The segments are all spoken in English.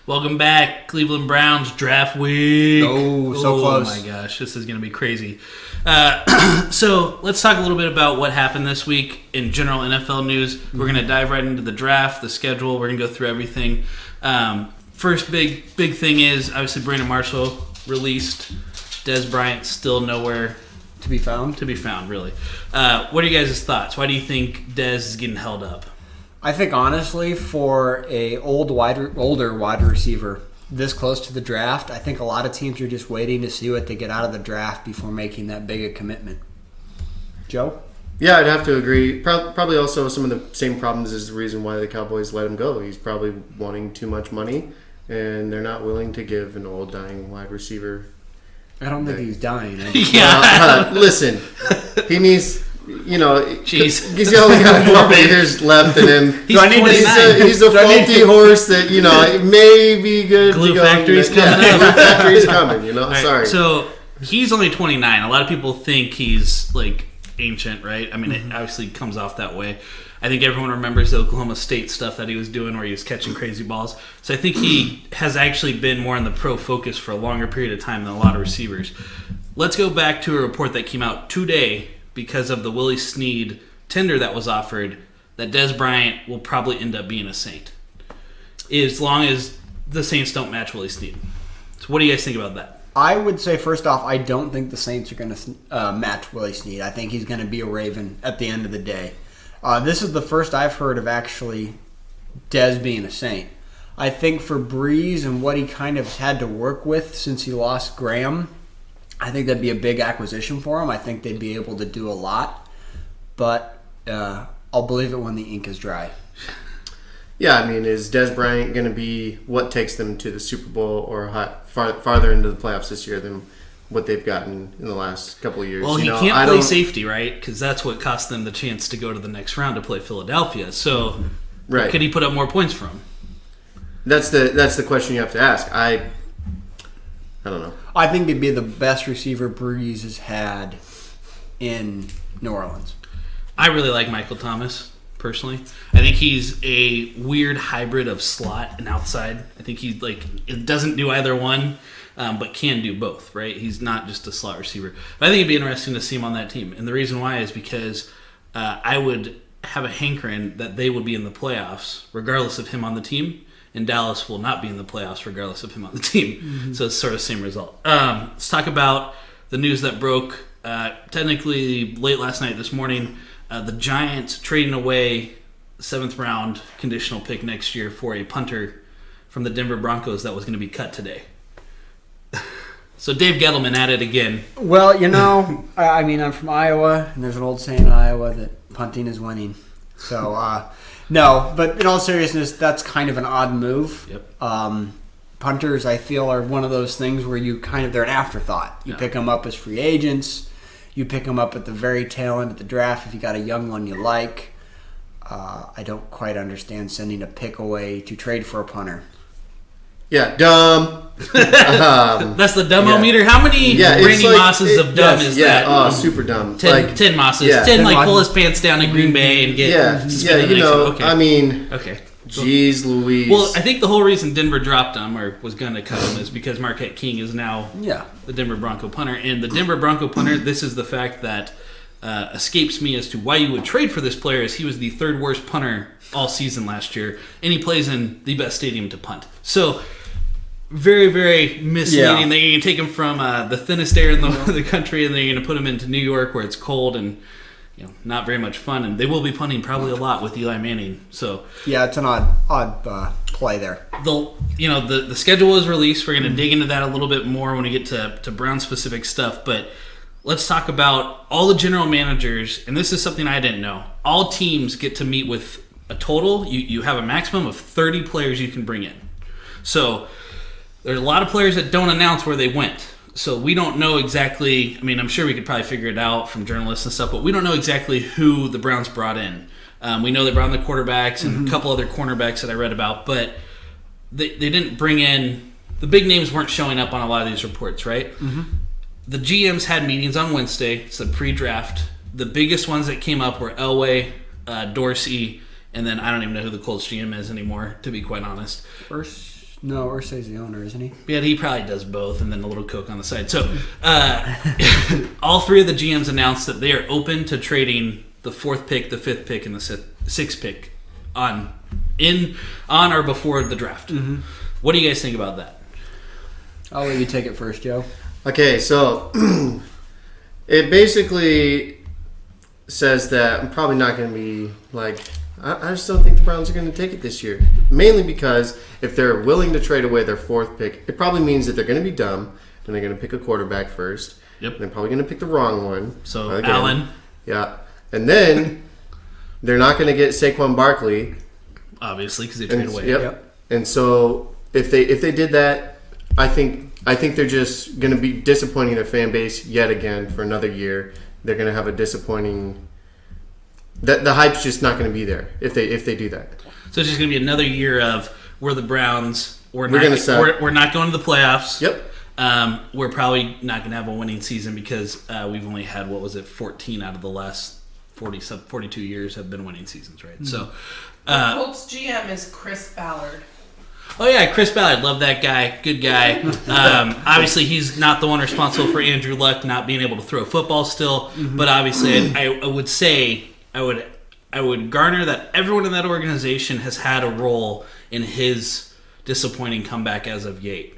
Welcome back, Cleveland Browns draft week. Oh, so close. Oh my gosh, this is going to be crazy. So let's talk a little bit about what happened this week in general NFL news. We're going to dive right into the draft, the schedule. We're going to go through everything. First big thing is obviously Brandon Marshall released. Dez Bryant still nowhere To be found? to be found, really. What are you guys' thoughts? Why do you think Dez is getting held up? I think honestly, for a older wide receiver this close to the draft, I think a lot of teams are just waiting to see what they get out of the draft before making that big a commitment. Joe? Yeah, I'd have to agree. Probably also some of the same problems is the reason why the Cowboys let him go. He's probably wanting too much money, and they're not willing to give an old dying wide receiver. I don't think he's dying. Listen, he needs. Jeez. He's only got 4 years left in him. He's 29. He's a faulty horse that, it may be good. Glue to go factory's coming up. Glue factory's coming, All right, sorry. So he's only 29. A lot of people think he's like ancient, right? I mean, it obviously comes off that way. I think everyone remembers the Oklahoma State stuff that he was doing where he was catching crazy balls. So I think he has actually been more in the pro focus for a longer period of time than a lot of receivers. Let's go back to a report that came out today because of the Willie Snead tender that was offered that Dez Bryant will probably end up being a Saint as long as the Saints don't match Willie Snead. So what do you guys think about that? I would say, first off, I don't think the Saints are going to match Willie Snead. I think he's going to be a Raven at the end of the day. This is the first I've heard of actually Dez being a Saint. I think for Breeze and what he kind of had to work with since he lost Graham, I think that'd be a big acquisition for him. I think they'd be able to do a lot. But I'll believe it when the ink is dry. Yeah, I mean, is Dez Bryant going to be what takes them to the Super Bowl or farther into the playoffs this year than what they've gotten in the last couple of years? Well, he can't play safety, right? Because that's what cost them the chance to go to the next round to play Philadelphia. So right. Could he put up more points for him? That's the question you have to ask. I don't know. I think he'd be the best receiver Breeze has had in New Orleans. I really like Michael Thomas, personally. I think he's a weird hybrid of slot and outside. I think he it doesn't do either one, but can do both, right? He's not just a slot receiver. But I think it'd be interesting to see him on that team. And the reason why is because I would have a hankering that they would be in the playoffs regardless of him on the team. And Dallas will not be in the playoffs regardless of him on the team. Mm-hmm. So it's sort of the same result. Let's talk about the news that broke technically late last night, this morning. The Giants trading away 7th round conditional pick next year for a punter from the Denver Broncos that was going to be cut today. So Dave Gettleman at it again. Well, I mean, I'm from Iowa, and there's an old saying in Iowa that punting is winning. So, no, but in all seriousness, that's kind of an odd move. Yep. Punters, I feel, are one of those things where they're an afterthought. You pick them up as free agents. You pick them up at the very tail end of the draft if you got a young one you like. I don't quite understand sending a pick away to trade for a punter. Yeah, dumb. That's the dumb-o-meter. How many Randy Mosses of dumb is that? Oh, super dumb. 10 Mosses. Yeah. 10 pull his pants down in Green Bay and get suspended. Okay. I mean, okay. Jeez Louise. Well, I think the whole reason Denver dropped him or was going to cut him is because Marquette King is now the Denver Bronco punter. And the Denver Bronco punter, this is the fact that escapes me as to why you would trade for this player, is he was the 3rd worst punter all season last year, and he plays in the best stadium to punt. So, very, very misleading. Yeah. They're going to take him from the thinnest air in the country, and they're going to put him into New York where it's cold and not very much fun. And they will be punting probably a lot with Eli Manning. So yeah, it's an odd play there. The schedule was released. We're going to dig into that a little bit more when we get to Brown-specific stuff, but let's talk about all the general managers, and this is something I didn't know. All teams get to meet with a total. You have a maximum of 30 players you can bring in. So there's a lot of players that don't announce where they went. So we don't know exactly, I mean, I'm sure we could probably figure it out from journalists and stuff, but we don't know exactly who the Browns brought in. We know they brought in the quarterbacks and a couple other cornerbacks that I read about, but they didn't bring in, the big names weren't showing up on a lot of these reports, right? Mm-hmm. The GMs had meetings on Wednesday. It's the pre-draft. The biggest ones that came up were Elway, Dorsey, and then I don't even know who the Colts GM is anymore, to be quite honest. No, Irsay's the owner, isn't he? Yeah, he probably does both, and then a little Coke on the side. So, all three of the GMs announced that they are open to trading the 4th pick, the 5th pick, and the 6th pick on or before the draft. Mm-hmm. What do you guys think about that? I'll let you take it first, Joe. Okay, so it basically says that I'm probably not going to be like, I just don't think the Browns are going to take it this year. Mainly because if they're willing to trade away their 4th pick, it probably means that they're going to be dumb and they're going to pick a quarterback first. Yep. They're probably going to pick the wrong one. So, again. Allen. Yeah. And then they're not going to get Saquon Barkley. Obviously, because they trade away. Yep. And so if they did that, I think they're just going to be disappointing their fan base yet again for another year. They're going to have a disappointing. The hype's just not going to be there if they do that. So it's just going to be another year of we're the Browns. We're gonna suck. We're not going to the playoffs. Yep. We're probably not going to have a winning season because we've only had 14 out of the last 42 years have been winning seasons, right? Mm-hmm. So, Colts GM is Chris Ballard. Oh yeah, Chris Ballard, love that guy, good guy. Obviously, he's not the one responsible for Andrew Luck not being able to throw a football still, but obviously, I would say I would garner that everyone in that organization has had a role in his disappointing comeback as of yet.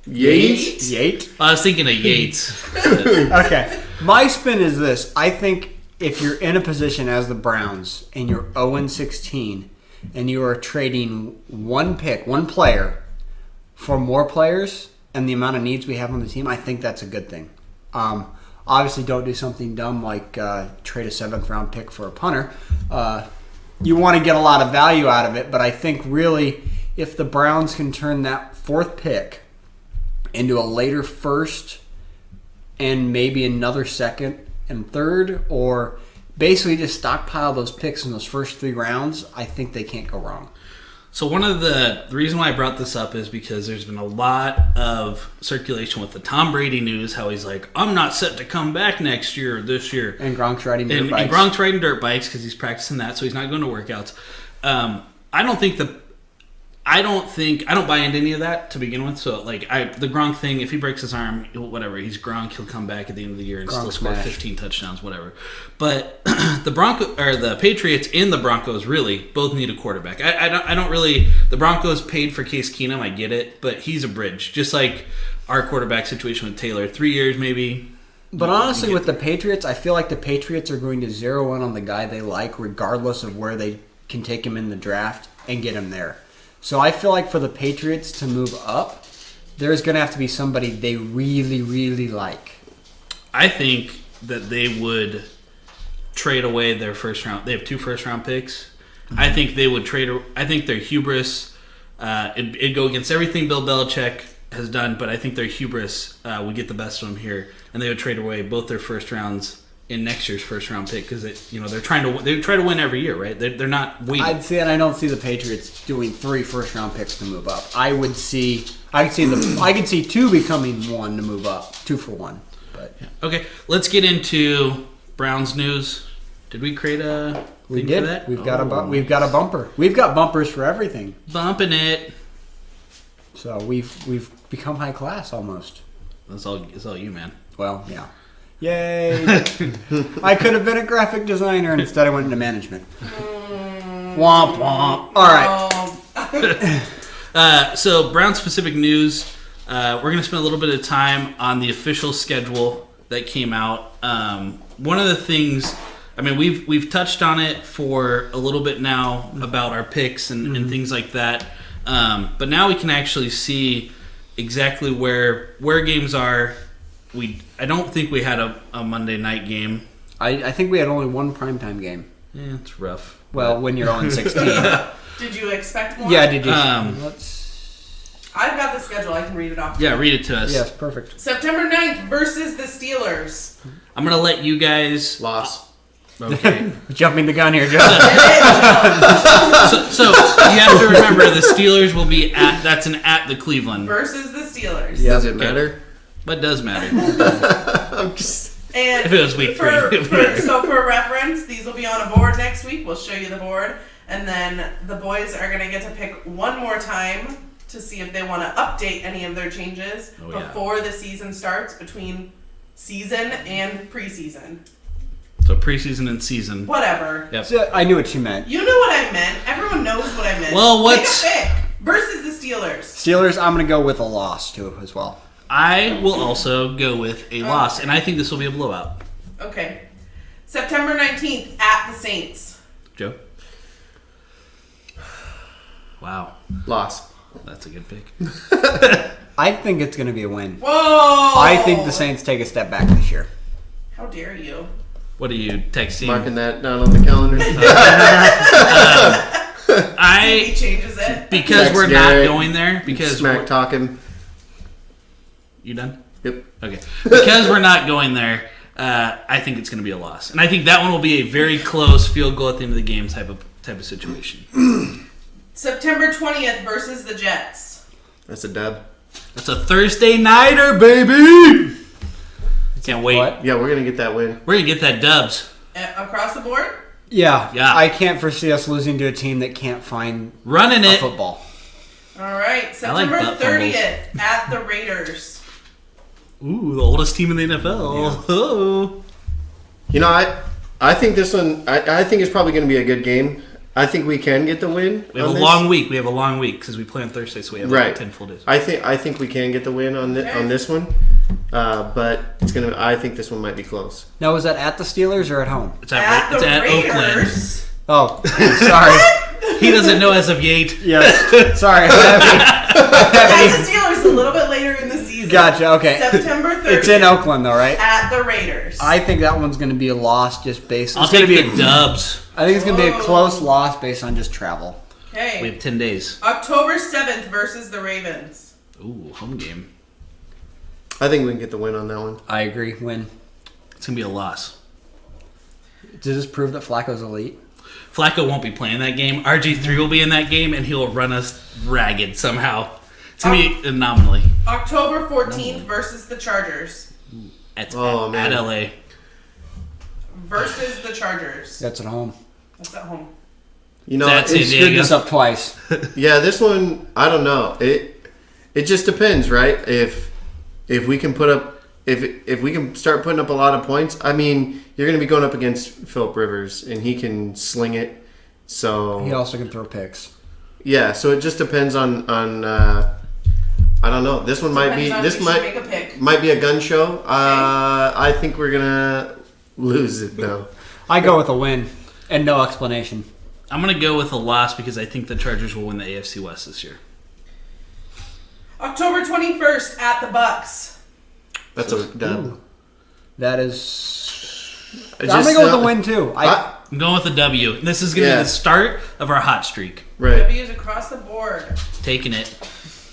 Yates? I was thinking of Yates. Okay. My spin is this. I think if you're in a position as the Browns and you're 0-16 and you are trading one player for more players and the amount of needs we have on the team, I think that's a good thing. Obviously, don't do something dumb like trade a 7th-round pick for a punter. You want to get a lot of value out of it, but I think really if the Browns can turn that 4th pick into a later 1st and maybe another 2nd and 3rd, or basically just stockpile those picks in those first 3 rounds, I think they can't go wrong. So one of the reason why I brought this up is because there's been a lot of circulation with the Tom Brady news, how he's like, I'm not set to come back next year or this year. And Gronk's riding dirt bikes. And Gronk's riding dirt bikes because he's practicing that, so he's not going to workouts. I don't buy into any of that to begin with. So the Gronk thing, if he breaks his arm, whatever, he's Gronk, he'll come back at the end of the year and still score 15 touchdowns, whatever. But the Patriots and the Broncos really both need a quarterback. I don't really. The Broncos paid for Case Keenum, I get it, but he's a bridge, just like our quarterback situation with Taylor, 3 years maybe. But honestly, with the Patriots, I feel like the Patriots are going to zero in on the guy they like, regardless of where they can take him in the draft and get him there. So I feel like for the Patriots to move up, there's going to have to be somebody they really, really like. I think that they would trade away their first round. They have 2 first-round picks. Mm-hmm. I think they would trade. I think their hubris, it'd go against everything Bill Belichick has done, but I think their hubris would get the best of them here, and they would trade away both their first rounds in next year's first-round pick because they try to win every year, right? They're not waiting. I don't see the Patriots doing 3 first-round picks to move up. I could see 2 becoming 1 to move up, 2 for 1. But yeah. Okay, let's get into Browns news. Did we create a? We did. For that? We've got a bumper. We've got bumpers for everything. Bumping it. So we've become high class almost. It's all you, man. Well, yeah. Yay! I could have been a graphic designer, and instead I went into management. Womp womp. All right. So Brown-specific news. We're going to spend a little bit of time on the official schedule that came out. One of the things, we've touched on it for a little bit now about our picks and things like that. But now we can actually see exactly where games are. I don't think we had a Monday night game. I think we had only 1 primetime game. Yeah, it's rough. Well, when you're on 16. Did you expect more? Yeah, did you? I've got the schedule. I can read it off. Yeah, read it to us. Yes, perfect. September 9th versus the Steelers. I'm going to let you guys... Loss. Okay. Jumping the gun here, Joe. so you have to remember the Steelers will be at the Cleveland. Versus the Steelers. Yeah, does it matter? But it does matter. And if it was week 3. So for reference, these will be on a board next week. We'll show you the board. And then the boys are going to get to pick one more time to see if they want to update any of their changes before the season starts, between season and preseason. So preseason and season. Whatever. Yep. So I knew what you meant. You know what I meant. Everyone knows what I meant. Well, what's- Take a pick. Versus the Steelers. Steelers, I'm going to go with a loss, too, as well. I will also go with a loss, and I think this will be a blowout. Okay. September 19th at the Saints. Joe? Wow. Loss. That's a good pick. I think it's going to be a win. Whoa! I think the Saints take a step back this year. How dare you? What are you texting? Marking that down on the calendar. He changes it. Because Next we're Garrett. not going there. Because Smack talking. you done? Yep. Okay. Because we're not going there, I think it's going to be a loss, and I think that one will be a very close field goal at the end of the game type of situation. September 20th versus the Jets. That's a dub. That's a Thursday nighter, baby. Can't wait. What? Yeah, we're gonna get that win. We're gonna get that dubs. Across the board? Yeah. Yeah. I can't foresee us losing to a team that can't find Running a it. football. All right. September butt fumbles. 30th at the Raiders. Ooh, the oldest team in the NFL. Oh. You know, I think this one. I think it's probably gonna be a good game. I think we can get the win. We have on a this. long week. We have a long week because we play on Thursday, so we have Right. 10 full days. I think we can get the win on this one, but it's gonna. I think this one might be close. Now, was that at the Steelers or at home? It's At at, it's the at Oakland. Raiders. Oh, sorry. He doesn't know as of yet. Yes. Sorry. At the Steelers a little bit later in the season. Gotcha, okay. September 30th. It's in Oakland, though, right? At the Raiders. I think that one's going to be a loss just based I'll it's gonna take be the dubs. I think it's going to be a Whoa. close loss based on just travel. Okay. We have 10 days. October 7th versus the Ravens. Ooh, home game. I think we can get the win on that one. I agree. Win. It's going to be a loss. Does this prove that Flacco's elite? Flacco won't be playing that game. RG3 will be in that game, and he'll run us ragged somehow. It's going to be anomaly. October 14th versus the Chargers. At man. LA. Versus the Chargers. That's at home. That's at home. You know, That's it's- San Screwed Diego. this up twice. yeah, this one I don't know. It just depends, right? If we can put up if we can start putting up a lot of points, I mean, you're going to be going up against Philip Rivers, and he can sling it. So He also can throw picks. yeah, so it just depends on I don't know. This one might be Depends on this who should make a pick. might be a gun show. I think we're gonna lose it though. I go with a win and no explanation. I'm going to go with a loss because I think the Chargers will win the AFC West this year. October 21st at the Bucks. That's a dub. That is. It I'm just going to go with a sound- win, too. I'm going with a W. This is going to Yeah. be the start of our hot streak. right. W's across the board. Taking it.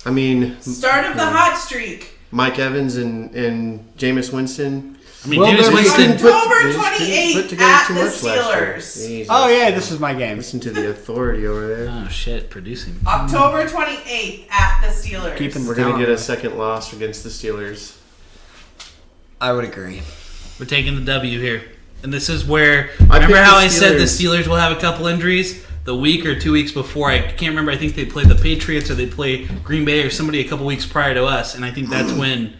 I mean, Start of the hot streak. Mike Evans and Jameis Winston. I mean, Well, James then we Winston. can- October They just didn't 28th put together at too the much last year. Steelers. Jesus. oh, yeah, this is my game. Listen to the authority over there. Oh, shit. Producing. October 28th at the Steelers. Keeping We're gonna get a second loss against the Steelers. I would agree. We're taking the W here. And this is where. I Remember picked how the I said the Steelers. Steelers will have a couple injuries? The week or 2 weeks before, I can't remember. I think they played the Patriots or they play Green Bay or somebody a couple weeks prior to us, and I think that's when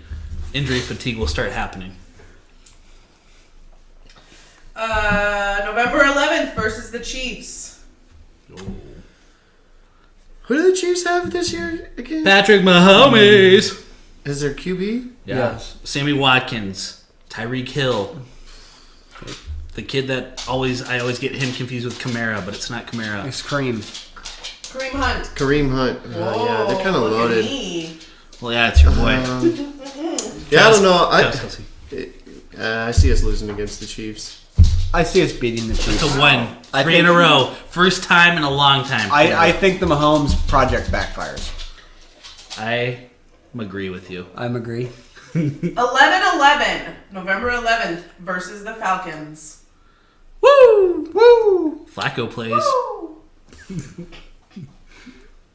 injury fatigue will start happening. November 11th versus the Chiefs. Who do the Chiefs have this year again? Patrick Mahomes, Is their QB? Yes. Sammy Watkins, Tyreek Hill, the kid that I always get him confused with Kamara, but it's not Kamara. It's cream. Kareem Hunt. Kareem Hunt. Yeah, they're kind of Look at loaded. me. Well, yeah, it's your boy. Yeah, I don't know. Kelsey. I see us losing against the Chiefs. I see us beating the Chiefs. It's a win. I Three in think- a row. First time in a long time. I think the Mahomes project backfires. I agree with you. I'm agree. 11-11. November 11th versus the Falcons. Woo! Woo! Flacco plays. Woo!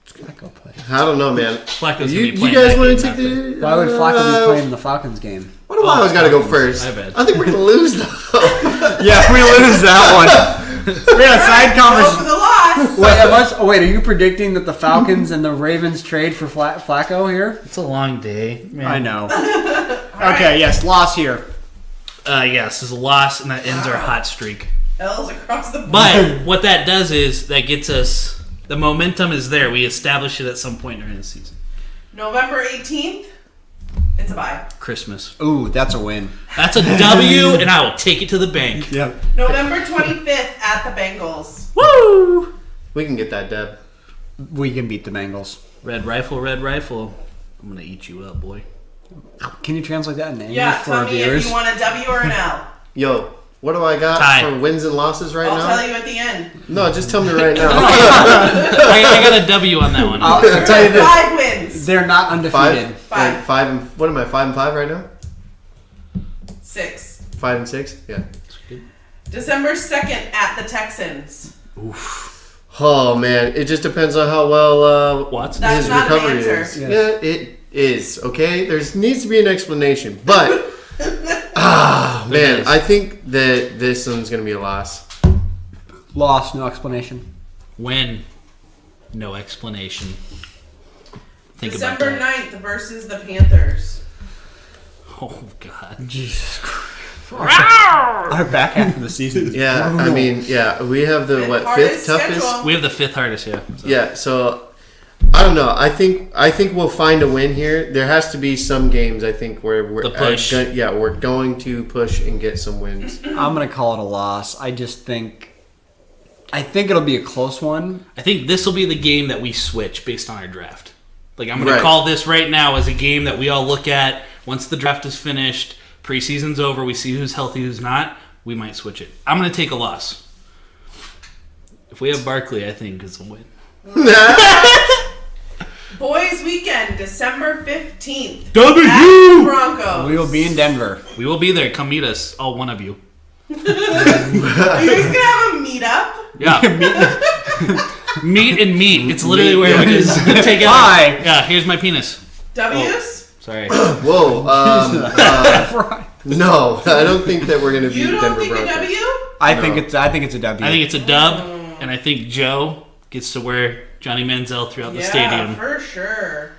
Flacco play. I don't know, man. Flacco's gonna You be playing guys that want game to take after. the? Why would Flacco be playing the Falcons game? What do I got to go first? My bad. I think we're gonna lose though. Yeah, we lose that one. We had a side Go conversation. for the loss. loss. Wait, are you predicting that the Falcons and the Ravens trade for Flacco here? It's a long day. Man. I know. Okay, yes, loss here. Yes, it's a loss, and that ends our hot streak. L's across the board. But what that does is that gets us the momentum is there. We establish it at some point during the season. November 18th, it's a bye. Christmas. Ooh, that's a win. That's a W, and I will take it to the bank. Yep. November 25th at the Bengals. Woo! We can get that, Deb. We can beat the Bengals. Red rifle, red rifle. I'm gonna eat you up, boy. Can you translate that in English Yeah, for tell our me viewers? if you want a W or an L. Yo, what do I got Tie. for wins and losses right I'll now? tell you at the end. No, just tell me right now. I got a W on that one. I'll tell you this. 5 wins. They're not undefeated. Five. And what am I? 5-5 right now? 6. 5-6. Yeah. December 2nd at the Texans. Oh man, it just depends on how well Watson. That's his not an recovery answer. is. Yes. Yeah, it is. Okay, there needs to be an explanation, but man, is. I think that this one's gonna be a loss. Loss, no explanation. When? No explanation. Think December about that. 9th versus the Panthers. Oh God. Jesus Christ. Our back half of the season. Yeah, I mean, yeah, we have the fifth Hardest toughest. schedule. We have the 5th hardest, yeah. So. Yeah, so I don't know. I think we'll find a win here. There has to be some games I think where we're The push. we're going to push and get some wins. I'm gonna call it a loss. I think it'll be a close one. I think this will be the game that we switch based on our draft. Like I'm going Right. to call this right now as a game that we all look at once the draft is finished, preseason's over, we see who's healthy, who's not. We might switch it. I'm going to take a loss. If we have Barkley, I think it's a win. Boys Weekend, December 15th. W! At the Broncos. We will be in Denver. We will be there. Come meet us, all one of you. Are you guys gonna have a meetup? Yeah. Meet and meet. It's literally where we just take it. Hi. Yeah, here's my penis. W's? Sorry. Whoa. No, I don't think that we're going to beat You don't Denver think Broncos. a W? I think it's a W. I think it's a dub, and I think Joe gets to wear Johnny Manziel throughout the Yeah, stadium. for sure.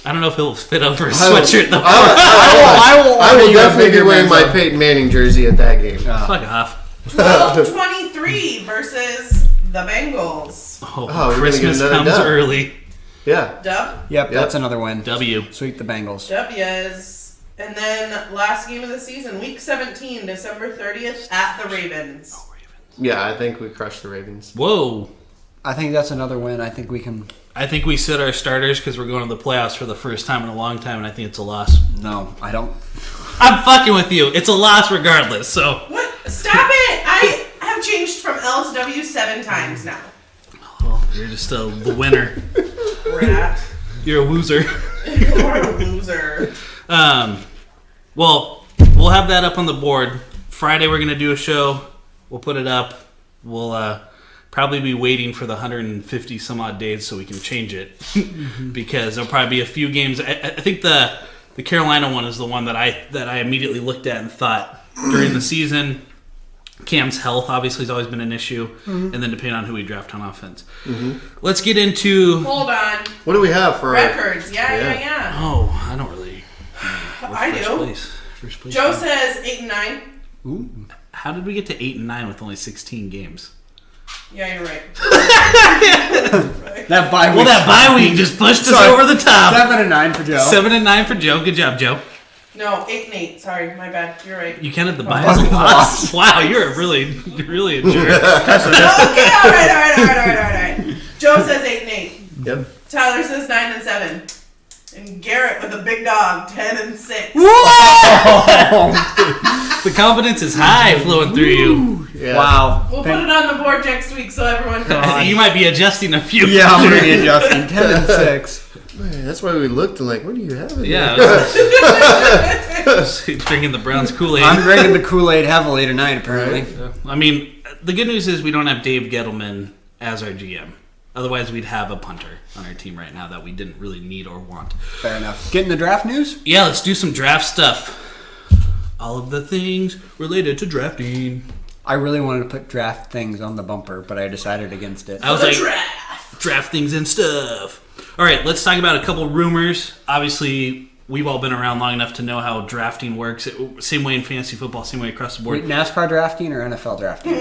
I don't know if he'll fit over a I will- sweatshirt though. I will order you a definitely be bigger wearing my Manziel. Peyton Manning jersey at that game. Fuck off. 12-23 versus the Bengals. Oh, Oh, we're gonna Christmas get another comes dub. early. Yeah. Dub? Yep, that's another win. W. Sweep the Bengals. W's. And then last game of the season, week 17, December 30th at the Ravens. Yeah, I think we crushed the Ravens. Whoa. I think that's another win. I think we can. I think we sit our starters because we're going to the playoffs for the first time in a long time, and I think it's a loss. No, I don't. I'm fucking with you. It's a loss regardless. So What? Stop it! I have changed from L to W 7 times now. oh, you're just the winner. Rat. You're a loser. You're a loser. Well, we'll have that up on the board. Friday we're gonna do a show. We'll put it up. We'll probably be waiting for the 150 some odd days so we can change it because there'll probably be a few games. I think the Carolina one is the one that I immediately looked at and thought during the season. Cam's health obviously has always been an issue, and then depending on who we draft on offense. Let's get into. Hold on. What do we have for Records. Yeah. Oh, I don't really. I First do. place. First place. Joe says 8 and 9. Ooh. How did we get to 8 and 9 with only 16 games? Yeah, you're right. That bye week. Well, that bye week just pushed us Sorry. over the top. 7 and 9 for Joe. 7 and 9 for Joe. Good job, Joe. No, 8 and 8. Sorry, my bad. You're right. You counted the bye as a loss. Wow, you're really a jerk. Okay, all right. Joe says 8 and 8. Yep. Tyler says 9 and 7. And Garrett with a big dog, 10 and 6. The confidence is high flowing through you. Yeah. Wow. We'll put it on the board next week so everyone can see. You might be adjusting a few. Yeah, I'm going to be adjusting. 10 and 6. Man, that's why we looked and like, what do you have in Yeah. Drinking the Browns Kool-Aid. I'm drinking the Kool-Aid heavily tonight, apparently. I mean, the good news is we don't have Dave Gettleman as our GM. Otherwise, we'd have a punter on our team right now that we didn't really need or want. Fair enough. Getting the draft news? Yeah, let's do some draft stuff. All of the things related to drafting. I really wanted to put draft things on the bumper, but I decided against it. I was like, draft things and stuff. All right, let's talk about a couple rumors. Obviously, we've all been around long enough to know how drafting works. Same way in fantasy football, same way across the board. Wait, NASCAR drafting or NFL drafting?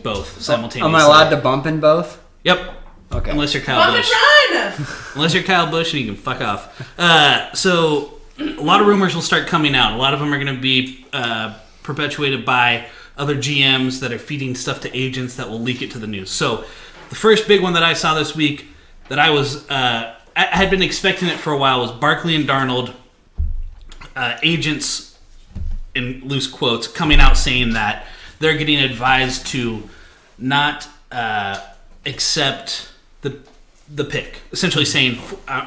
Both simultaneously. Am I allowed to bump in both? Yep. Okay. Unless you're Kyle Bump Busch. and run! Unless you're Kyle Busch and you can fuck off. So a lot of rumors will start coming out. A lot of them are going to be perpetuated by other GMs that are feeding stuff to agents that will leak it to the news. So the first big one that I saw this week that I was I had been expecting it for a while was Barkley and Darnold agents, in loose quotes, coming out saying that they're getting advised to not accept the pick. Essentially saying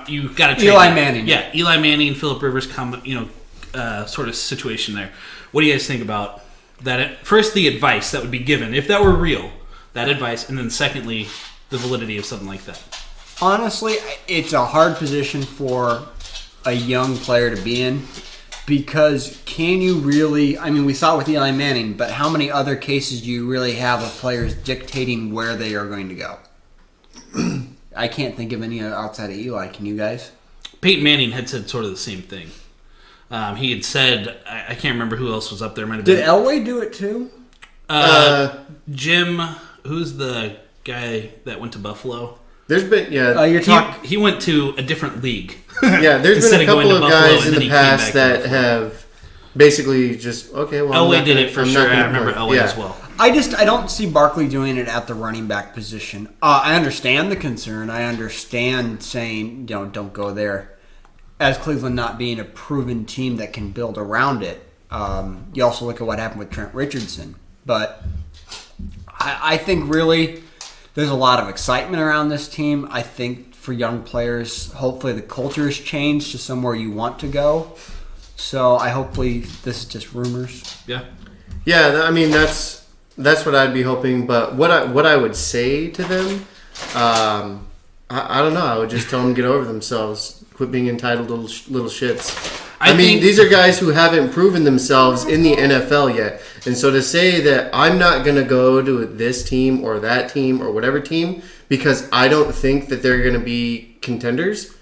you got to trade Eli Manning. Yeah, Eli Manning, Phillip Rivers, sort of situation there. What do you guys think about that? First, the advice that would be given if that were real, that advice, and then secondly, the validity of something like that. Honestly, it's a hard position for a young player to be in because can you really... I mean, we saw it with Eli Manning, but how many other cases do you really have of players dictating where they are going to go? I can't think of any outside of Eli. Can you guys? Peyton Manning had said sort of the same thing. He had said, I can't remember who else was up there. Might have Did been Elway do it too? Jim, who's the guy that went to Buffalo? There's been You're talking... He went to a different league. Yeah, there's Instead been a of going couple to of Buffalo guys and in then he the came past back to that Buffalo. have basically just Elway did it for sure. I remember Elway as well. I don't see Barkley doing it at the running back position. I understand the concern. I understand saying, don't go there. As Cleveland not being a proven team that can build around it. You also look at what happened with Trent Richardson. But I think really there's a lot of excitement around this team. I think for young players, hopefully the culture has changed to somewhere you want to go. So hopefully this is just rumors. Yeah. Yeah, I mean that's what I'd be hoping. But what I would say to them, I don't know. I would just tell them to get over themselves, quit being entitled little shits. I mean, these are guys who haven't proven themselves in the NFL yet, and so to say that I'm not going to go to this team or that team or whatever team because I don't think that they're going to be contenders.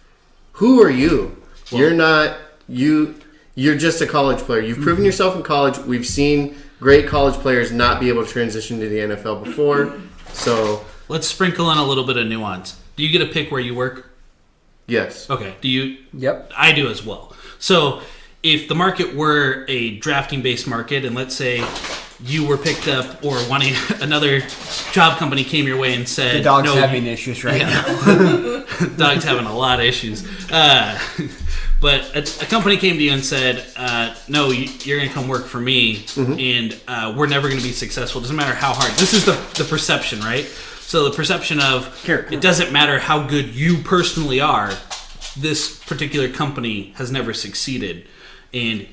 Who are you? Well, you're not you. You're just a college player. You've proven yourself in college. We've seen great college players not be able to transition to the NFL before. So let's sprinkle in a little bit of nuance. Do you get a pick where you work? Yes. Okay. Do you? Yep. I do as well. So if the market were a drafting-based market, and let's say you were picked up or another job company came your way and said... The dog's having issues right now. Dog's having a lot of issues. But a company came to you and said, no, you're going to come work for me, and we're never going to be successful. It doesn't matter how hard. This is the perception, right? So the perception of it doesn't matter how good you personally are, this particular company has never succeeded. And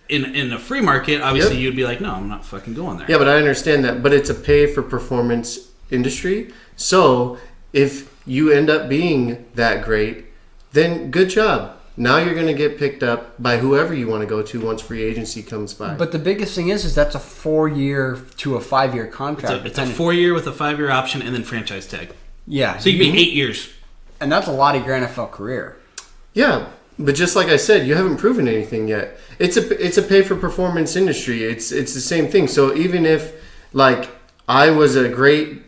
in a free market, obviously you'd be like, no, I'm not fucking going there. Yeah, but I understand that. But it's a pay-for-performance industry. So if you end up being that great, then good job. Now you're going to get picked up by whoever you want to go to once free agency comes by. But the biggest thing is that's a 4-year to a 5-year contract. It's a 4-year with a 5-year option and then franchise tag. Yeah. So you can be 8 years. And that's a lot of your NFL career. Yeah, but just like I said, you haven't proven anything yet. It's a pay-for-performance industry. It's the same thing. So even if, like, I was a great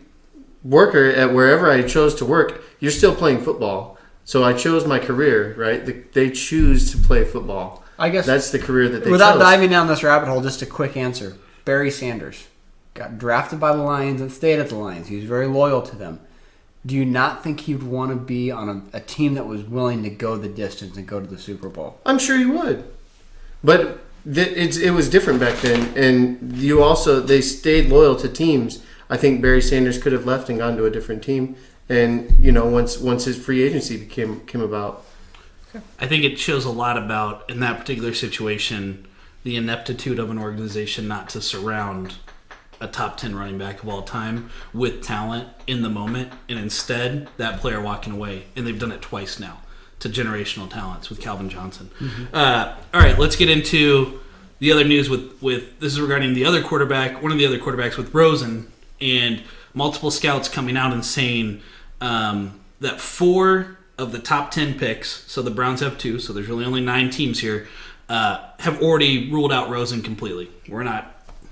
worker at wherever I chose to work, you're still playing football. So I chose my career, right? They choose to play football. I guess that's the career that they without chose. diving down this rabbit hole, just a quick answer. Barry Sanders got drafted by the Lions and stayed at the Lions. He was very loyal to them. Do you not think he'd want to be on a team that was willing to go the distance and go to the Super Bowl? I'm sure he would. But it was different back then. And they stayed loyal to teams. I think Barry Sanders could have left and gone to a different team. And, once his free agency came about. I think it shows a lot about, in that particular situation, the ineptitude of an organization not to surround a top 10 running back of all time with talent in the moment, and instead that player walking away. And they've done it twice now to generational talents with Calvin Johnson. All right, let's get into the other news with this is regarding the other quarterback, one of the other quarterbacks with Rosen, and multiple scouts coming out and saying that 4 of the top 10 picks, so the Browns have 2, so there's really only 9 teams here, have already ruled out Rosen completely. We're not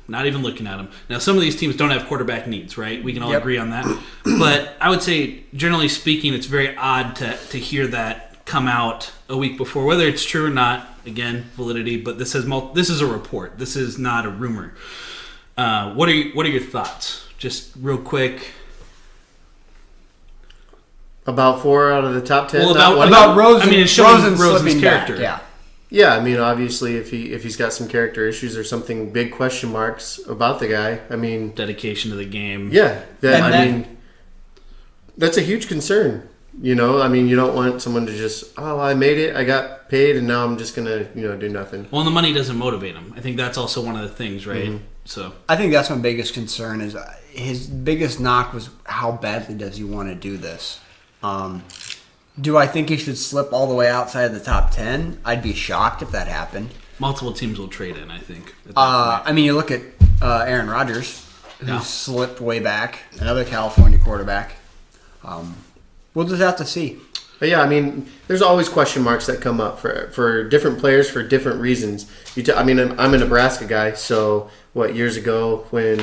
even looking at him. Now, some of these teams don't have quarterback needs, right? We can all agree on that. But I would say, generally speaking, it's very odd to hear that come out a week before. Whether it's true or not, again, validity, but this is a report. This is not a rumor. What are your thoughts? Just real quick. About 4 out of the top 10. Well, not one of About them? Rosen, I mean, it's showing Rosen's Rosen's slipping character. back, yeah. Yeah, I mean, obviously, if he's got some character issues or something, big question marks about the guy. I mean, Dedication to the game. yeah, And mean, that's a huge concern. You know, I mean, you don't want someone to just, I made it, I got paid, and now I'm just gonna, do nothing. Well, and the money doesn't motivate him. I think that's also one of the things, right? Mm-hmm. So I think that's my biggest concern is his biggest knock was how badly does he want to do this. Do I think he should slip all the way outside of the top 10? I'd be shocked if that happened. multiple teams will trade in, I think. At that point. I mean, you look at Aaron Rodgers, who Yeah. slipped way back, another California quarterback. We'll just have to see. But yeah, I mean, there's always question marks that come up for different players for different reasons. I mean, I'm a Nebraska guy, so years ago when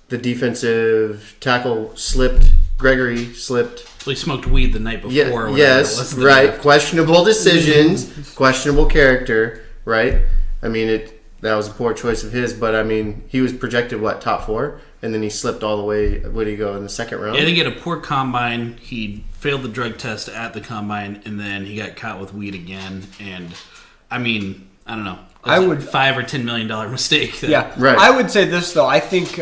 the defensive tackle slipped, Gregory slipped. So he smoked weed the night before. Yeah, or whatever it yes, was the right. draft. Questionable decisions, questionable character, right? I mean, that was a poor choice of his, but I mean, he was projected top 4, and then he slipped all the way. Where did he go in the second round? Yeah, I think he had a poor combine. He failed the drug test at the combine, and then he got caught with weed again. And I mean, I don't know. I would $5 or $10 million mistake. Yeah, Right. I would say this though. I think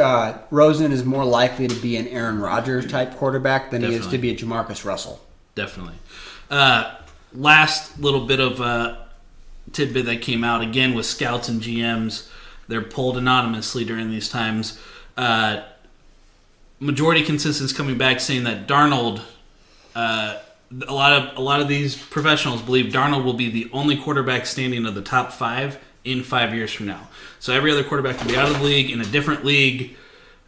Rosen is more likely to be an Aaron Rodgers type quarterback than he is to be a Jamarcus Russell. Definitely. Last little bit of tidbit that came out again with scouts and GMs. They're polled anonymously during these times. Majority consensus coming back saying that Darnold. A lot of these professionals believe Darnold will be the only quarterback standing of the top 5 in 5 years from now. So every other quarterback will be out of the league, in a different league,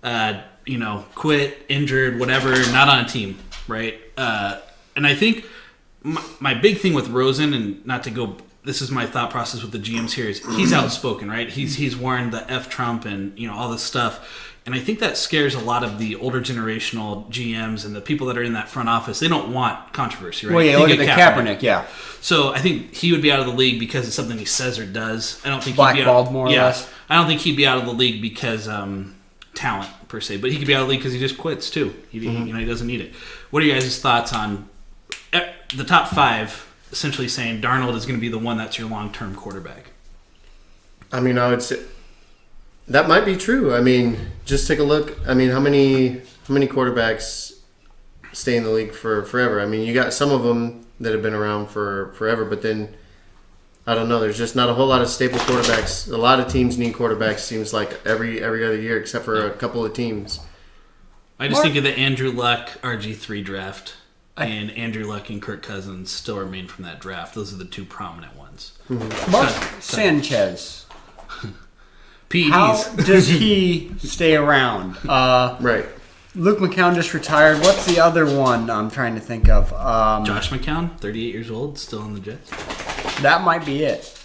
quit, injured, whatever, not on a team, right? And I think my big thing with Rosen, and not to go, this is my thought process with the GMs here, is he's outspoken, right? He's worn the F Trump and all this stuff. And I think that scares a lot of the older generational GMs and the people that are in that front office. They don't want controversy, right? Well, yeah, Think look of at the Kaepernick, yeah. So I think he would be out of the league because it's something he says or does. I don't think Blackballed he'd be more or less. I don't think he'd be out of the league because talent per se, but he could be out of the league because he just quits too. He doesn't need it. What are you guys' thoughts on the top 5? Essentially saying Darnold is going to be the one that's your long-term quarterback. I mean, I would say that might be true. I mean, just take a look. I mean, how many quarterbacks stay in the league for forever? I mean, you got some of them that have been around for forever, but then I don't know. There's just not a whole lot of staple quarterbacks. A lot of teams need quarterbacks. Seems like every other year, except for a couple of teams. I just think of the Andrew Luck RG3 draft. And Andrew Luck and Kirk Cousins still remain from that draft. Those are the 2 prominent ones. Mark Sanchez. PEDs. How does he stay around? Right. Luke McCown just retired. What's the other one I'm trying to think of? Josh McCown, 38 years old, still on the Jets. That might be it.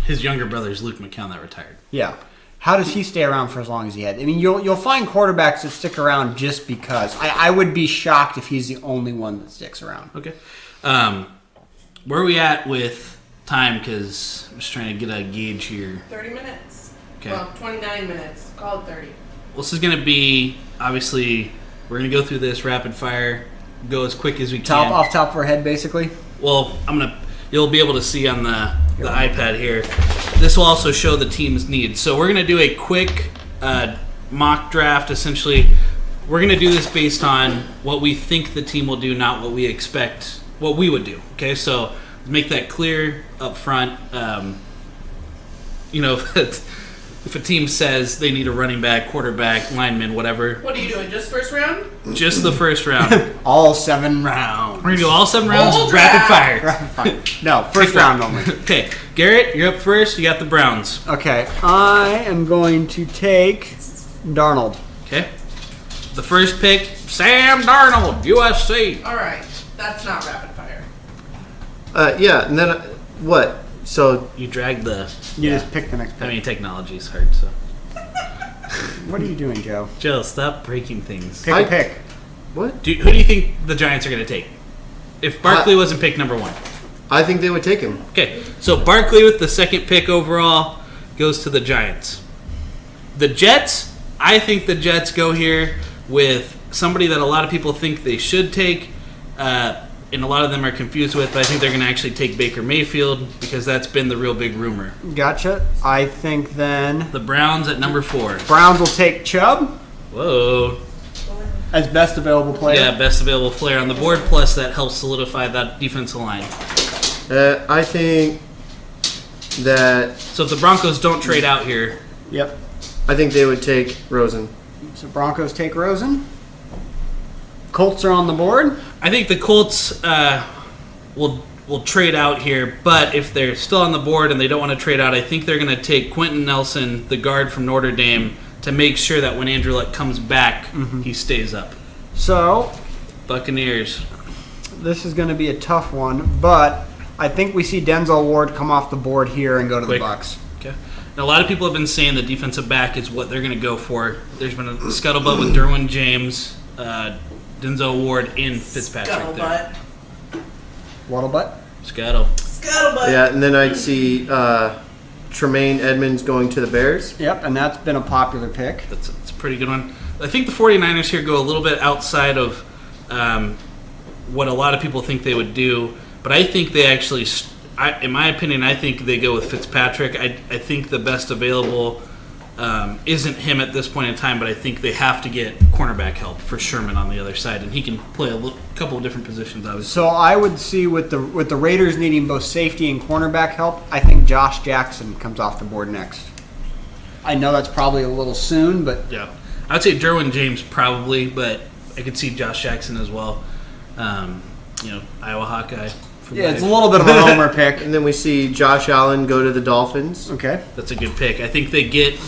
His younger brother is Luke McCown that retired. Yeah. How does he stay around for as long as he had? I mean, you'll find quarterbacks that stick around just because. I would be shocked if he's the only one that sticks around. Okay. Where are we at with time? Because I'm just trying to get a gauge here. 30 minutes. Okay. Well, 29 minutes. Call it 30. Well, this is going to be, obviously, we're going to go through this rapid fire, go as quick as we can. Off top of our head, basically. Well, you'll be able to see on the iPad here. This will also show the team's needs. So we're going to do a quick mock draft, essentially. We're going to do this based on what we think the team will do, not what we expect, what we would do. Okay, so make that clear up front. If a team says they need a running back, quarterback, lineman, whatever. What are you doing? Just first round? Just the first round. All 7 rounds. We're gonna do all 7 rounds Whole rapid draft. fire. No, first round only. Okay, Garrett, you're up first. You got the Browns. Okay, I am going to take Darnold. Okay. The first pick, Sam Darnold, USC. All right, that's not rapid fire. Yeah, and then what? So You dragged the. You just pick the next I pick. mean, technology is hard, so. What are you doing, Joe? Joe, stop breaking things. Pick I- a pick. what? Who do you think the Giants are going to take? If Barkley wasn't pick number 1. I think they would take him. Okay, so Barkley with the second pick overall goes to the Giants. The Jets, I think the Jets go here with somebody that a lot of people think they should take, and a lot of them are confused with, but I think they're going to actually take Baker Mayfield because that's been the real big rumor. Gotcha. I think then The Browns at number 4. Browns will take Chubb Whoa. as best available player. Yeah, best available player on the board, plus that helps solidify that defensive line. I think that So if the Broncos don't trade out here, Yep. I think they would take Rosen. So Broncos take Rosen. Colts are on the board. I think the Colts will trade out here, but if they're still on the board and they don't want to trade out, I think they're going to take Quentin Nelson, the guard from Notre Dame, to make sure that when Andrew Luck comes back, he stays up. So Buccaneers. this is going to be a tough one, but I think we see Denzel Ward come off the board here and go to Quick. the Bucs. Okay. Now, a lot of people have been saying the defensive back is what they're going to go for. There's been a scuttlebutt with Derwin James, Denzel Ward, and Fitzpatrick there. Scuttlebutt. Waddlebutt. Scuttle. Scuttlebutt. Yeah, and then I'd see Tremaine Edmonds going to the Bears. Yep, and that's been a popular pick. That's a pretty good one. I think the 49ers here go a little bit outside of what a lot of people think they would do, but I think they actually, in my opinion, I think they go with Fitzpatrick. I think the best available isn't him at this point in time, but I think they have to get cornerback help for Sherman on the other side, and he can play a couple of different positions, obviously. So I would see with the Raiders needing both safety and cornerback help, I think Josh Jackson comes off the board next. I know that's probably a little soon, but Yeah. I would say Derwin James probably, but I could see Josh Jackson as well. Iowa Hawkeye. for yeah, it's a life. little bit of a homer pick. And then we see Josh Allen go to the Dolphins. Okay. That's a good pick. I think they get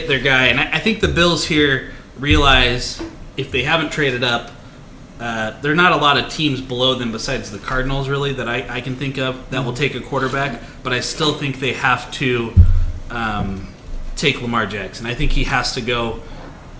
their guy, and I think the Bills here realize if they haven't traded up, there are not a lot of teams below them besides the Cardinals, really, that I can think of that will take a quarterback. But I still think they have to take Lamar Jackson. I think he has to go.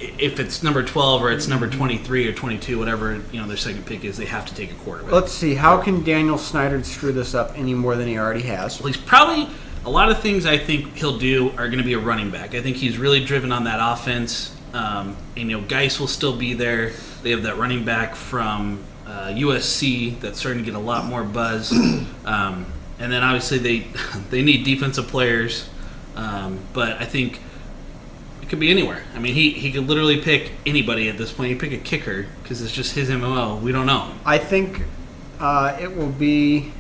If it's number 12 or it's number 23 or 22, whatever their second pick is, they have to take a quarterback. Let's see. How can Daniel Snyder screw this up any more than he already has? Well, he's probably a lot of things I think he'll do are going to be a running back. I think he's really driven on that offense. Geis will still be there. They have that running back from USC that's starting to get a lot more buzz. And then obviously they need defensive players. But I think it could be anywhere. I mean, he could literally pick anybody at this point. He pick a kicker because it's just his MO. We don't know. I think it will be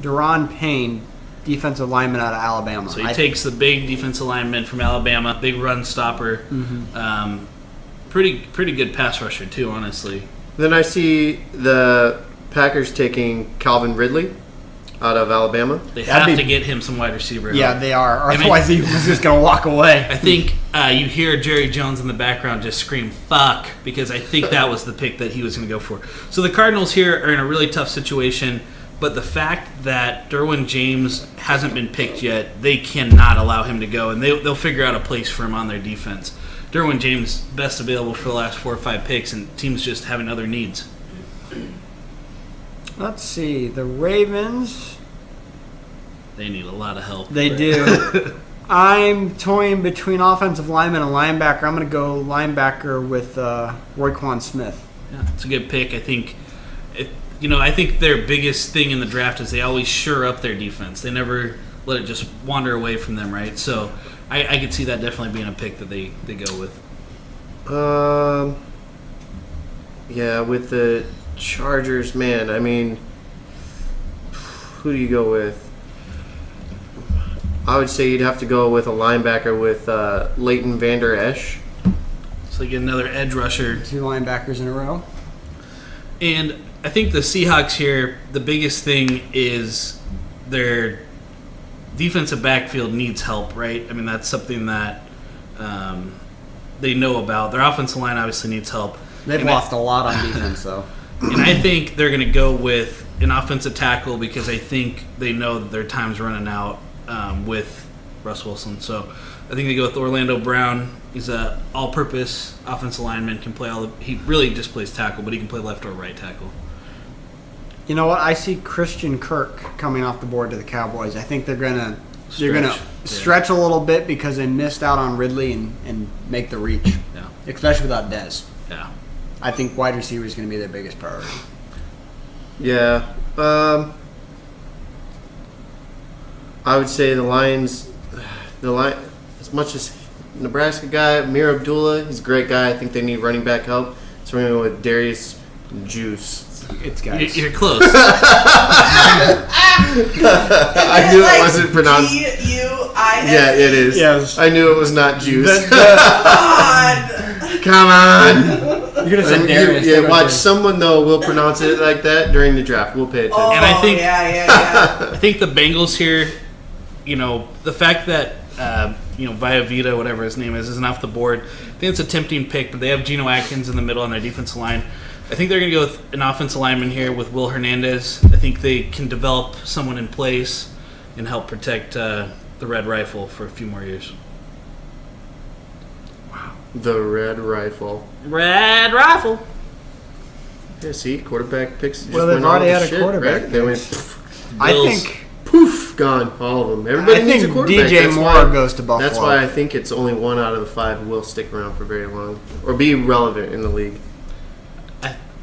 Deron Payne, defensive lineman out of Alabama. So he takes the big defensive lineman from Alabama, big run stopper. Pretty good pass rusher too, honestly. Then I see the Packers taking Calvin Ridley out of Alabama. They That'd have be- to get him some wide receiver help. Yeah, they are. Or I mean- otherwise, he was just going to walk away. I think you hear Jerry Jones in the background just scream "fuck" because I think that was the pick that he was going to go for. So the Cardinals here are in a really tough situation, but the fact that Derwin James hasn't been picked yet, they cannot allow him to go, and they'll figure out a place for him on their defense. Derwin James, best available for the last 4 or 5 picks, and teams just having other needs. Let's see. The Ravens, They need a lot of help. they do. I'm toying between offensive lineman and linebacker. I'm going to go linebacker with Roquan Smith. Yeah, it's a good pick. I think, I think their biggest thing in the draft is they always shore up their defense. They never let it just wander away from them, right? So I could see that definitely being a pick that they go with. Yeah, with the Chargers, man. I mean, who do you go with? I would say you'd have to go with a linebacker with Leighton Vander Esch. So So get another edge rusher. 2 linebackers in a row. And I think the Seahawks here, the biggest thing is their defensive backfield needs help, right? I mean, that's something that they know about. Their offensive line obviously needs help. They've lost a lot on defense, though. And I think they're going to go with an offensive tackle because I think they know that their time's running out with Russ Wilson. So I think they go with Orlando Brown. He's a all-purpose offensive lineman. Can play he really just plays tackle, but he can play left or right tackle. You know what? I see Christian Kirk coming off the board to the Cowboys. I think they're gonna stretch a little bit because they missed out on Ridley and make the reach, especially without Dez. Yeah. I think wide receiver is going to be their biggest priority. Yeah. I would say the Lions, as much as Nebraska guy, Amir Abdullah, he's a great guy. I think they need running back help. So we're going to go with Darius Juice. It's guys. You're close. I knew it wasn't pronounced. G-U-I-S-E. Yeah, it is. Yes. I knew it was not Juice. God. Come on. You're going to say Darius. Yeah, watch. Someone, though, will pronounce it like that during the draft. We'll pay attention. Oh, And I think- yeah. I think the Bengals here, the fact that Via Vita, whatever his name is, isn't off the board. I think it's a tempting pick, but they have Geno Atkins in the middle on their defensive line. I think they're going to go with an offensive lineman here with Will Hernandez. I think they can develop someone in place and help protect the Red Rifle for a few more years. The Red Rifle. Red Rifle. Yeah, see, quarterback picks. Just Well, they've went all already to had a shit, quarterback Right? They went Bills. I think poof, gone, all of them. Everybody needs a quarterback. DJ That's Moore why- goes to Buffalo. That's why I think it's only 1 out of the 5 will stick around for very long or be relevant in the league.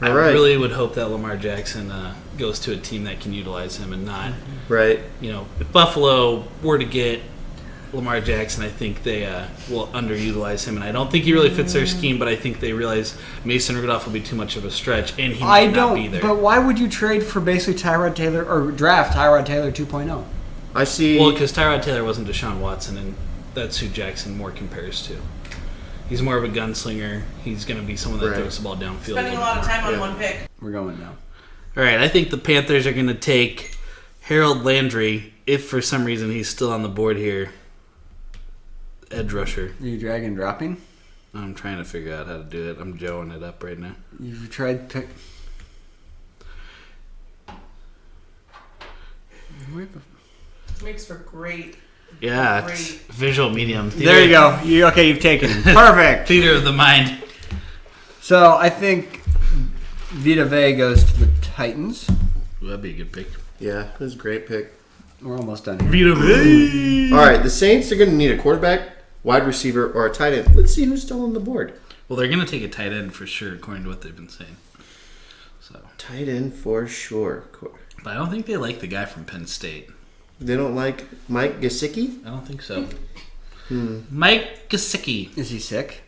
I All right. really would hope that Lamar Jackson goes to a team that can utilize him and not, Right. if Buffalo were to get Lamar Jackson, I think they will underutilize him. And I don't think he really fits their scheme, but I think they realize Mason Rudolph will be too much of a stretch, and he might not be there. But why would you trade for basically Tyrod Taylor or draft Tyrod Taylor 2.0? I see. Well, because Tyrod Taylor wasn't Deshaun Watson, and that's who Jackson more compares to. He's more of a gunslinger. He's going to be someone that Right. throws the ball downfield. Spending a lot of time on one pick. We're going now. All right, I think the Panthers are going to take Harold Landry, if for some reason he's still on the board here. Edge rusher. Are you drag and dropping? I'm trying to figure out how to do it. I'm joeing it up right now. You've tried pick. Makes for great. Yeah, Great. it's visual medium. There you go. You've taken him. Perfect. Theater of the mind. So I think Vita Vea goes to the Titans. Ooh, that'd be a good pick. Yeah, it was a great pick. We're almost done here. Vita Vea. All right, the Saints are going to need a quarterback, wide receiver, or a tight end. Let's see who's still on the board. Well, they're going to take a tight end for sure, according to what they've been saying. So, Tight end for sure. but I don't think they like the guy from Penn State. They don't like Mike Gesicki? I don't think so. Mike Gesicki. Is he sick?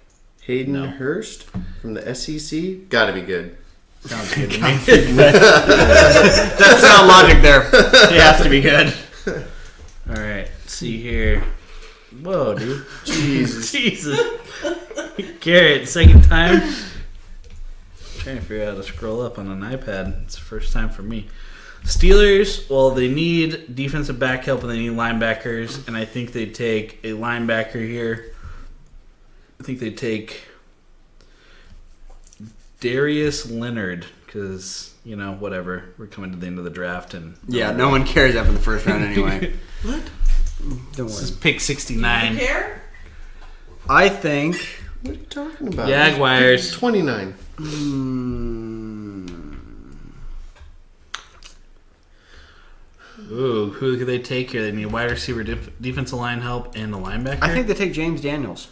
Hayden No. Hurst from the SEC? Gotta be good. Sounds good to me. That's not logic there. He has to be good. All right, let's see here. Whoa, dude. Jesus. Jesus. Garrett, second time. Trying to figure out how to scroll up on an iPad. It's the first time for me. Steelers, well, they need defensive back help and they need linebackers, and I think they take a linebacker here. I think they take Darius Leonard because, whatever. We're coming to the end of the draft. And Yeah, no one cares after the first round anyway. What? Don't This is worry. pick Do 69. you care? I think. What are you talking about? Jaguars. 29. Ooh, who could they take here? They need wide receiver, defensive line help, and a linebacker. I think they take James Daniels.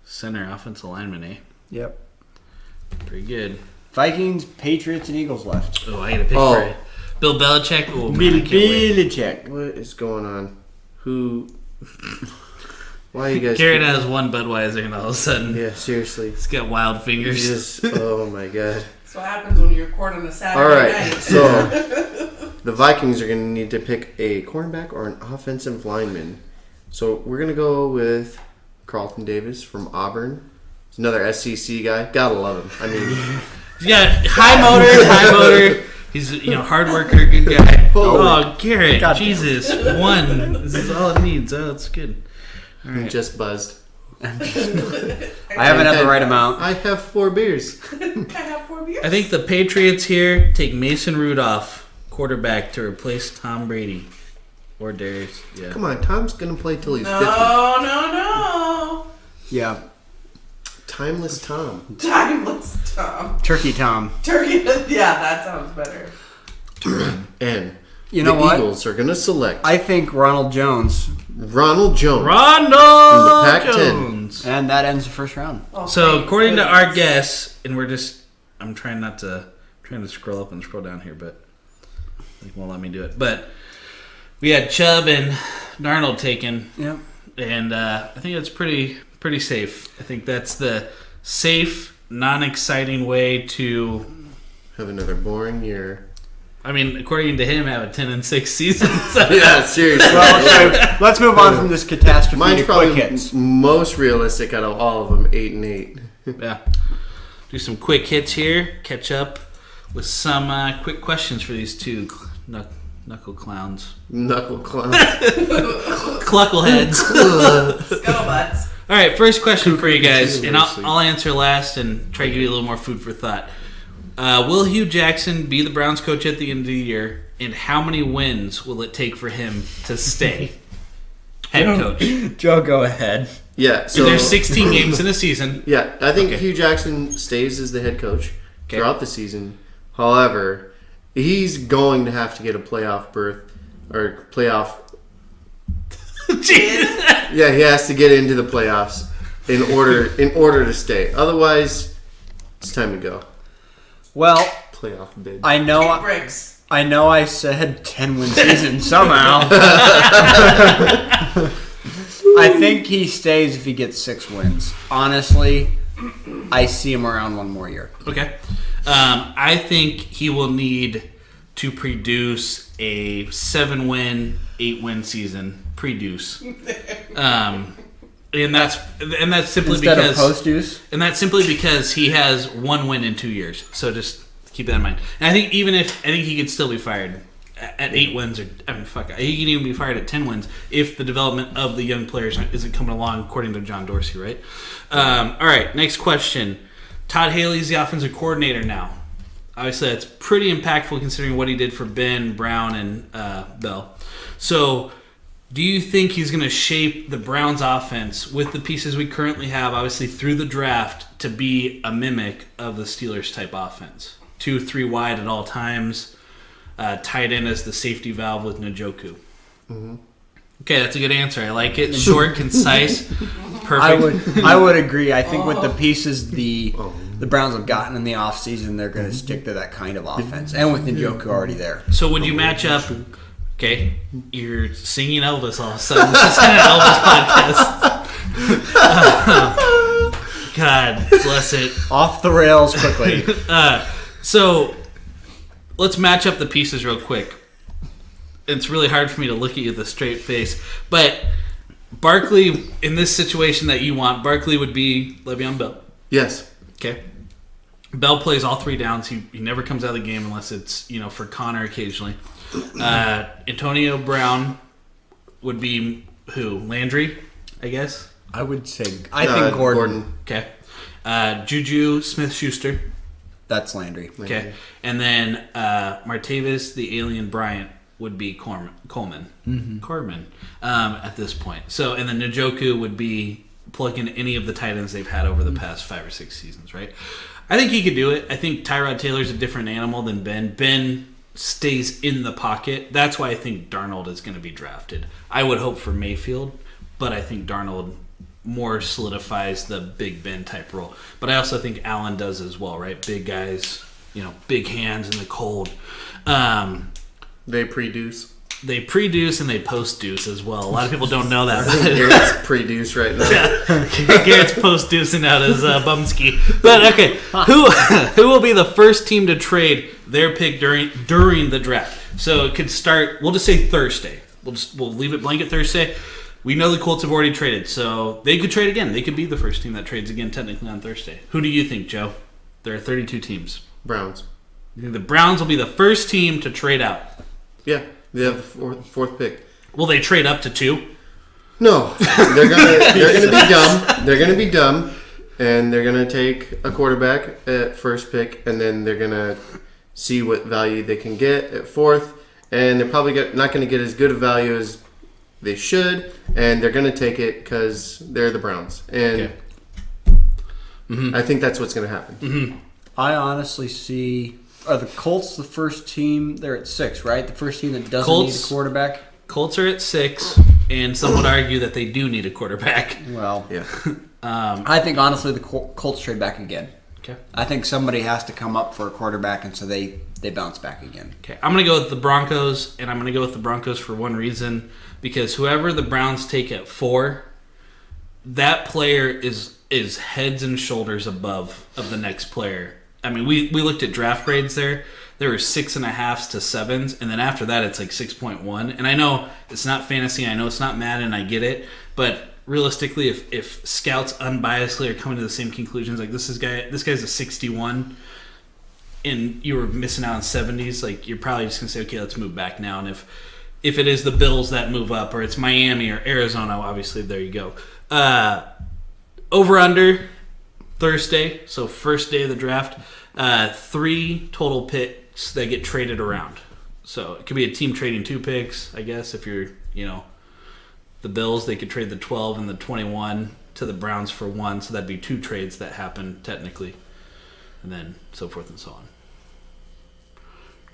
Center, offensive lineman, eh? Yep. Pretty good. Vikings, Patriots, and Eagles left. Oh, I got to pick Oh. for it. Bill Belichick. Oh, man, I can't wait. Belichick. What is going on? Who? Why are you guys? Garrett has one Budweiser, and all of a sudden, Yeah, seriously. he's got wild fingers. Just, oh my god. That's what happens when you record on a Saturday All right, night. so the Vikings are going to need to pick a cornerback or an offensive lineman. So we're going to go with Carlton Davis from Auburn. Another SEC guy. Gotta love him. I mean, He's got high motor. He's hard worker, good guy. Oh, Garrett, God Jesus, one. This is all it needs. Oh, that's good. All I'm right. just buzzed. I haven't had the right amount. I have 4 beers. I have 4 beers. I think the Patriots here take Mason Rudolph, quarterback, to replace Tom Brady or Darius. Yeah. Come on, Tom's gonna play till he's 50. No. Yeah. Timeless Tom. Timeless Tom. Turkey Tom. Turkey. Yeah, that sounds better. And You know the what? Eagles are gonna select I think Ronald Jones. Ronald Jones. Ronald In the Pac-10. Jones. And that ends the first round. Oh, So thank according to our goodness. guess, and I'm trying to scroll up and scroll down here, but it won't let me do it. But we had Chubb and Darnold taken, Yep. and I think that's pretty safe. I think that's the safe, non-exciting way to. Have another boring year. I mean, according to him, have a 10-6 season. So Yeah, seriously. Well, so let's move on from this catastrophe Mine's to probably quick hits. most realistic out of all of them. 8 and 8. yeah, do some quick hits here. Catch up with some quick questions for these two knuckle clowns, Knuckle clown. cluckleheads. Scuttlebutts. All right, first question for you guys, and Seriously. I'll answer last and try to give you a little more food for thought. Will Hugh Jackson be the Browns coach at the end of the year, and how many wins will it take for him to stay head coach? Joe, go ahead. Yeah. So So there's 16 games in a season. Yeah, I think Okay. Hugh Jackson stays as the head coach Okay. throughout the season. However, he's going to have to get a playoff berth or playoff. Yeah, he has to get into the playoffs in order to stay. Otherwise, it's time to go. Well, Playoff bid. I Kick know bricks. I said 10-win season somehow. I think he stays if he gets 6 wins. Honestly, I see him around one more year. Okay. I think he will need to produce a 7-win, 8-win season. Produce. And that's simply Instead of because post-deuce. and that's simply because he has 1 win in 2 years. So just keep that in mind. And I think he could still be fired at 8 wins, or I mean, fuck, he can even be fired at 10 wins if the development of the young players isn't coming along, according to John Dorsey, right? All right, next question. Todd Haley's the offensive coordinator now. Obviously, that's pretty impactful considering what he did for Ben, Brown, and Bell. So, do you think he's going to shape the Browns' offense with the pieces we currently have, obviously through the draft, to be a mimic of the Steelers type offense? 2-3 wide at all times, tight end as the safety valve with Njoku. Mm-hmm. Okay, that's a good answer. I like it. Short, concise, perfect. I would agree. I think with the pieces the Browns have gotten in the offseason, they're going to stick to that kind of offense. And with Njoku already there. So would you match up? Okay, you're singing Elvis all of a sudden. This is an Elvis podcast. God bless it. Off the rails quickly. So let's match up the pieces real quick. It's really hard for me to look at you with a straight face, but Barkley in this situation that you want, Barkley would be Le'Veon Bell. Yes. Okay. Bell plays all 3 downs. He never comes out of the game unless it's for Connor occasionally. Antonio Brown would be who? Landry, I guess. I would say I think Gordon. Okay. Juju Smith-Schuster. That's Landry. Okay. And then Martavis, the alien Bryant, would be Coleman. Coleman at this point. So, and then Njoku would be plug in any of the tight ends they've had over the past 5 or 6 seasons, right? I think he could do it. I think Tyrod Taylor's a different animal than Ben. Ben stays in the pocket. That's why I think Darnold is going to be drafted. I would hope for Mayfield, but I think Darnold more solidifies the Big Ben type role. But I also think Allen does as well, right? Big guys, big hands in the cold. They produce. They pre-deuce and they post-deuce as well. A lot of people don't know that. Garrett's produce right now. Garrett's post-deucing out his bumski. But okay, who will be the first team to trade their pick during the draft? So it could start. We'll just say Thursday. We'll leave it blanket Thursday. We know the Colts have already traded, so they could trade again. They could be the first team that trades again technically on Thursday. Who do you think, Joe? There are 32 teams. Browns. You think the Browns will be the first team to trade out? Yeah, they have the fourth pick. Will they trade up to 2? No, they're gonna be dumb. They're gonna be dumb, and they're gonna take a quarterback at first pick, and then they're gonna see what value they can get at fourth, and they're probably not gonna get as good a value as they should, and they're gonna take it because they're the Browns, and I think that's what's gonna happen. I honestly see. Are the Colts the first team? They're at 6, right? The first team that doesn't Colts. need a quarterback. Colts are at 6, and some would argue that they do need a quarterback. Well, Yeah, I think honestly the Colts trade back again. Okay. I think somebody has to come up for a quarterback, and so they bounce back again. Okay, I'm going to go with the Broncos, and I'm going to go with the Broncos for one reason, because whoever the Browns take at 4, that player is heads and shoulders above of the next player. I mean, we looked at draft grades there. There were 6.5s to 7s, and then after that, it's like 6.1. And I know it's not fantasy. I know it's not Madden. I get it, but realistically, if scouts unbiasedly are coming to the same conclusions, like this guy's a 61, and you were missing out on 70s, like you're probably just gonna say, okay, let's move back now. And if it is the Bills that move up, or it's Miami or Arizona, obviously there you go. Over under Thursday, so first day of the draft, 3 total picks that get traded around. So it could be a team trading 2 picks, I guess. If you're, the Bills, they could trade the 12 and the 21 to the Browns for 1. So that'd be 2 trades that happen technically, and then so forth and so on.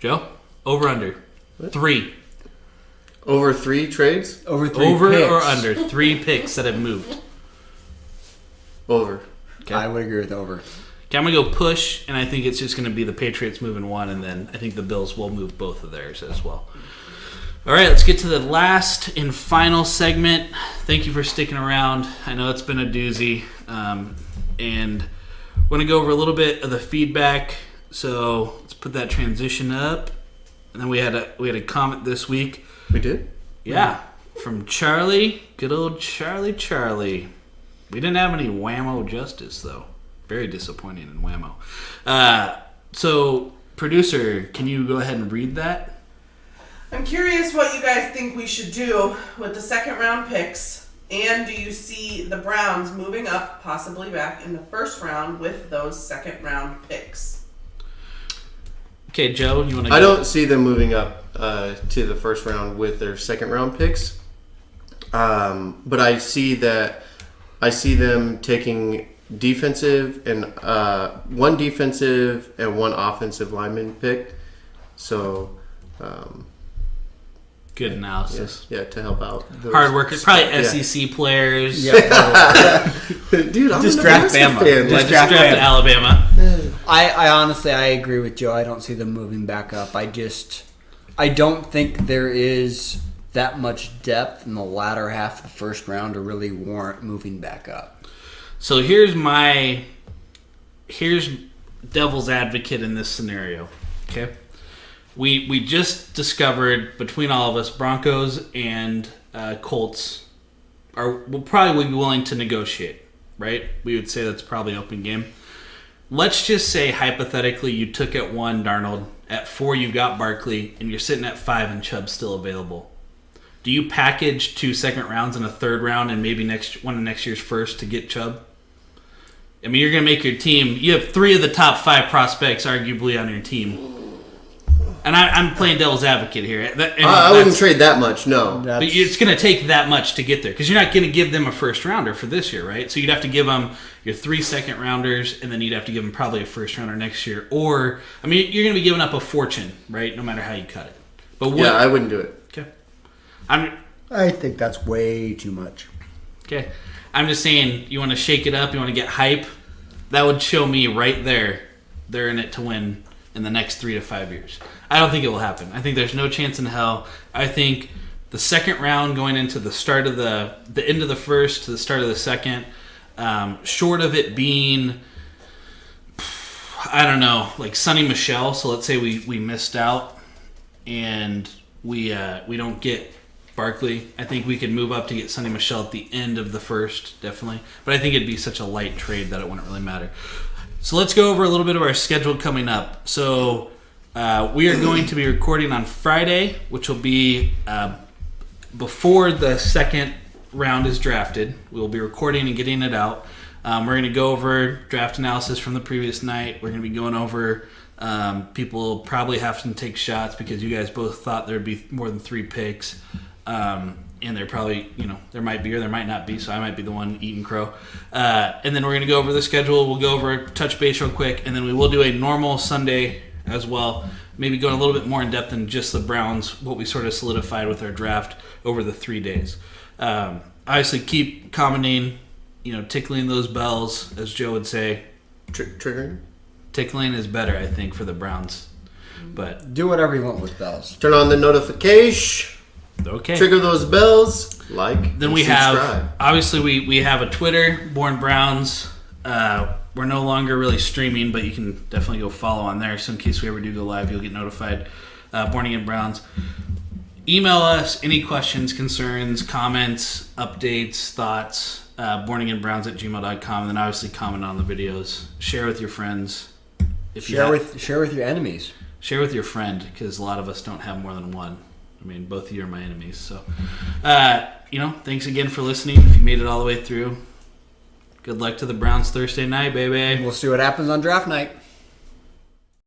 Joe, over under 3. over 3 trades. Over 3 Over picks. or under 3 picks that have moved. Over. Okay. I would agree with over. Okay, I'm going to go push, and I think it's just going to be the Patriots moving 1, and then I think the Bills will move both of theirs as well. All right, let's get to the last and final segment. Thank you for sticking around. I know it's been a doozy, and we're going to go over a little bit of the feedback. So let's put that transition up. And then we had a comment this week. We did? Yeah, from Charlie, good old Charlie. We didn't have any whammo justice, though. Very disappointing in whammo. So, producer, can you go ahead and read that? I'm curious what you guys think we should do with the second round picks, and do you see the Browns moving up, possibly back in the first round with those second round picks? Okay, Joe, you want to go? I don't see them moving up to the first round with their second round picks. But I see them taking defensive and one defensive and one offensive lineman pick. So Good analysis. yeah, to help out. Those Hard workers, probably yeah. SEC players. Yeah. Dude, I'm Just a draft Nebraska Bama. fan. Just Like, Draft Bama. Alabama. I honestly agree with Joe. I don't see them moving back up. I don't think there is that much depth in the latter half of the first round to really warrant moving back up. So here's devil's advocate in this scenario. Okay, we just discovered between all of us, Broncos and Colts will probably be willing to negotiate. Right? We would say that's probably an open game. Let's just say hypothetically you took at 1 Darnold, at 4 you got Barkley, and you're sitting at 5 and Chubb's still available. Do you package 2 second rounds and a third round and maybe one of next year's first to get Chubb? I mean, you're going to make your team. You have 3 of the top 5 prospects arguably on your team. And I'm playing devil's advocate here. I wouldn't trade that much, no. But it's going to take that much to get there because you're not going to give them a first rounder for this year, right? So you'd have to give them your 3 second rounders, and then you'd have to give them probably a first rounder next year. Or, I mean, you're going to be giving up a fortune, right? No matter how you cut it. But Yeah, I wouldn't do it. Okay. I think that's way too much. Okay. I'm just saying, you want to shake it up, you want to get hype. That would show me right there they're in it to win in the next 3 to 5 years. I don't think it will happen. I think there's no chance in hell. I think the second round going into the start of the end of the first to the start of the second, short of it being, I don't know, like Sonny Michel. So let's say we missed out and we don't get Barkley. I think we could move up to get Sonny Michel at the end of the first, definitely. But I think it'd be such a light trade that it wouldn't really matter. So let's go over a little bit of our schedule coming up. So we are going to be recording on Friday, which will be before the second round is drafted. We will be recording and getting it out. We're going to go over draft analysis from the previous night. We're going to be going over people probably have to take shots because you guys both thought there'd be more than 3 picks. And there probably, there might be or there might not be, so I might be the one eating crow. And then we're going to go over the schedule. We'll go over touch base real quick, and then we will do a normal Sunday as well. Maybe going a little bit more in depth than just the Browns, what we sort of solidified with our draft over the 3 days. Obviously, keep commenting, tickling those bells, as Joe would say. Triggering? Tickling is better, I think, for the Browns. But Do whatever you want with bells. Turn on the notification. okay. Trigger those bells. Like. Then and we subscribe. have, obviously, we have a Twitter, Born Browns. We're no longer really streaming, but you can definitely go follow on there. So in case we ever do go live, you'll get notified. Born Again Browns. Email us any questions, concerns, comments, updates, thoughts. bornagainbrowns@gmail.com. And then obviously comment on the videos. Share with your friends. Share with your enemies. Share with your friend, because a lot of us don't have more than one. I mean, both of you are my enemies. So, thanks again for listening. If you made it all the way through, good luck to the Browns Thursday night, baby. We'll see what happens on draft night.